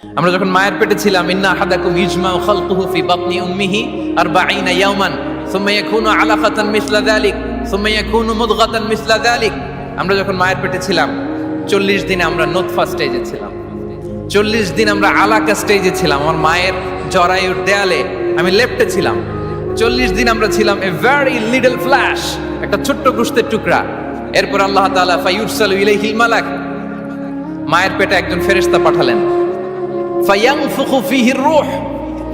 আমরা যখন মায়ের পেটে ছিলাম, ইন্না আহাদাকুম ইজমাউ খালকুহু ফি বাতনি উম্মিহি 40 ইয়াওমান সুম্মা ইয়াকুনু আলাকাতান মিসলা যালিক সুম্মা ইয়াকুনু মুদগাতান মিসলা যালিক। আমরা যখন মায়ের পেটে ছিলাম 40 দিনে আমরা নুতফা স্টেজে ছিলাম, 40 দিন আমরা আলাকা স্টেজে ছিলাম। আমার মায়ের জরায়ুর দেয়ালে আমি লেপ্টে ছিলাম। 40 দিন আমরা ছিলাম এ ভেরি লিটল ফ্ল্যাশ, একটা ছোট্ট গোশতের টুকরা। এরপর আল্লাহ তাআলা ফায়ুরসালু ইলাইহিল মালাক, মায়ের পেটে একজন ফেরেশতা পাঠালেন। ফায়ানফুখু ফিহির রূহ,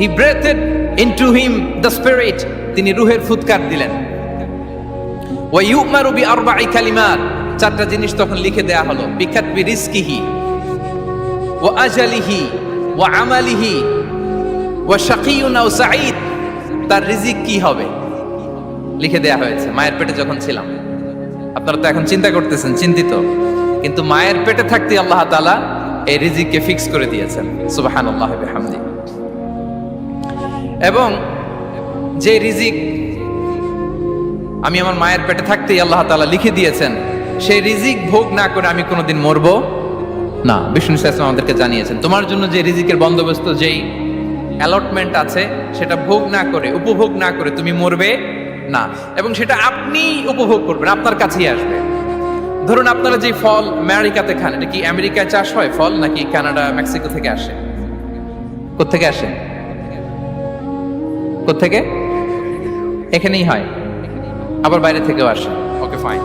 he breathed into him the spirit, তিনি রূহের ফুৎকার দিলেন। ওয়া ইউমারু বিআরবা'i কালিমাত, চারটা জিনিস তখন লিখে দেয়া হলো। বিকাতবি রিজকিহি ওয়া আজালিহি ওয়া আমালিহি ওয়া শাকিয়ুন আও সাঈদ, তার রিজিক কি হবে লিখে দেয়া হয়েছে মায়ের পেটে যখন ছিলাম। আপনারা তো এখন চিন্তা করতেছেন, চিন্তিত, কিন্তু মায়ের পেটে থাকতে আল্লাহ তাআলা এই রিজিককে ফিক্স করে দিয়েছেন। সুবহানাল্লাহ ওয়া বিহামদি। এবং যে রিজিক আমি আমার মায়ের পেটে থাকতেই আল্লাহ তাআলা লিখে দিয়েছেন, সেই রিজিক ভোগ না করে আমি কোনোদিন মরবো না। বিষ্ণু ইসলাম আমাদেরকে জানিয়েছেন, তোমার জন্য যে রিজিকের বন্দোবস্ত, যেই অ্যালটমেন্ট আছে, সেটা ভোগ না করে, উপভোগ না করে তুমি মরবে না। এবং সেটা আপনি উপভোগ করবেন, আপনার কাছেই আসবে। ধরুন আপনারা যে ফল আমেরিকাতে খান, এটা কি আমেরিকায় চাষ হয় ফল, নাকি কানাডা মেক্সিকো থেকে আসে? কোত্থেকে আসে? কোত্থেকে? এখানেই হয়, আবার বাইরে থেকেও আসে। Okay fine.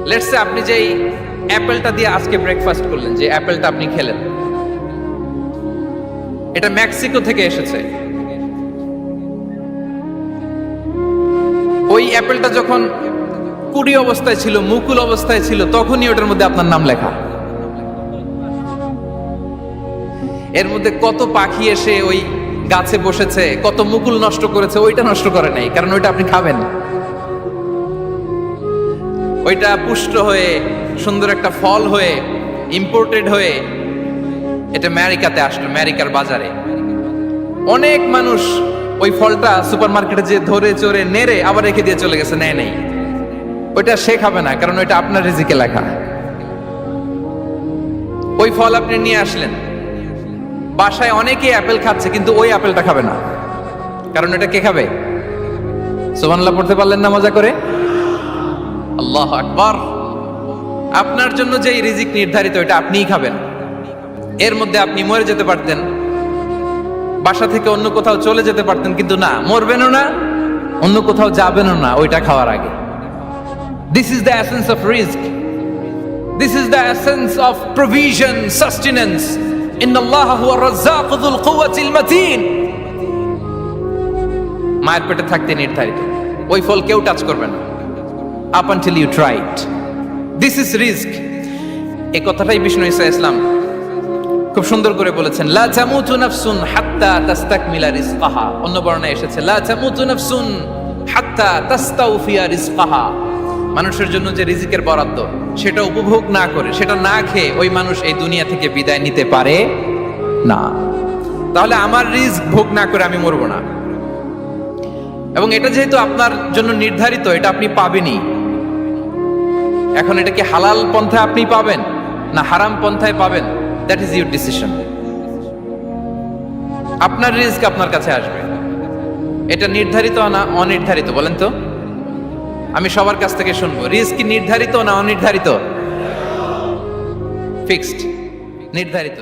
লেটস সে আপনি যেই অ্যাপেলটা দিয়ে আজকে ব্রেকফাস্ট করলেন, যে অ্যাপেলটা আপনি খেলেন, এটা মেক্সিকো থেকে এসেছে। ওই অ্যাপেলটা যখন কুড়ি অবস্থায় ছিল, মুকুল অবস্থায় ছিল, তখনই ওটার মধ্যে আপনার নাম লেখা। এর মধ্যে কত পাখি এসে ওই গাছে বসেছে, কত মুকুল নষ্ট করেছে, ওইটা নষ্ট করে নাই, কারণ ওইটা আপনি খাবেন। ওইটা পুষ্ট হয়ে সুন্দর একটা ফল হয়ে ইম্পোর্টেড হয়ে এটা আমেরিকাতে আসলো, আমেরিকার বাজারে। অনেক মানুষ ওই ফলটা সুপার মার্কেটে যে ধরে চড়ে নেড়ে আবার রেখে দিয়ে চলে গেছে, নেয় নাই। ওইটা সে খাবে না, কারণ ওইটা আপনার রিজিকে লেখা। ওই ফল আপনি নিয়ে আসলেন, বাসায় অনেকে অ্যাপেল খাচ্ছে, কিন্তু ওই অ্যাপেলটা খাবে না, কারণ এটা কে খাবে? সুবহানাল্লাহ পড়তে পারলেন না মজা করে? আল্লাহু আকবার। আপনার জন্য যে রিজিক নির্ধারিত, এটা আপনিই খাবেন। এর মধ্যে আপনি মরে যেতে পারতেন, বাসা থেকে অন্য কোথাও চলে যেতে পারতেন, কিন্তু না, মরবেনও না, অন্য কোথাও যাবেনও না ওইটা খাওয়ার আগে। This is the essence of rizq. This is the essence of provision, sustenance. Inna Allah huwa ar-razzaq dhul quwwati al-matin. মায়ের পেটে থাকতে নির্ধারিত, ওই ফল কেউ টাচ করবে না up until you try it. This is rizq. এই কথাটাই বিষ্ণু ঈসা ইসলাম খুব সুন্দর করে বলেছেন, লা তামুতু নাফসুন হাত্তা তাস্তাকমিলা রিজকাহা। অন্য বর্ণনায় এসেছে লা তামুতু নাফসুন হাত্তা তাস্তাউফিয়া রিজকাহা। মানুষের জন্য যে রিজিকের বরাদ্দ, সেটা উপভোগ না করে, সেটা না খেয়ে ওই মানুষ এই দুনিয়া থেকে বিদায় নিতে পারে না। তাহলে আমার রিজিক ভোগ না করে আমি মরবো না। এবং এটা যেহেতু আপনার জন্য নির্ধারিত, এটা আপনি পাবেনই। এখন এটা কি হালাল পন্থায় আপনি পাবেন না হারাম পন্থায় পাবেন, দ্যাট ইজ ইউর ডিসিশন। আপনার রিজিক আপনার কাছে আসবে। এটা নির্ধারিত না অনির্ধারিত বলেন তো? আমি সবার কাছ থেকে শুনবো, রিজিক কি নির্ধারিত না অনির্ধারিত? ফিক্সড, নির্ধারিত।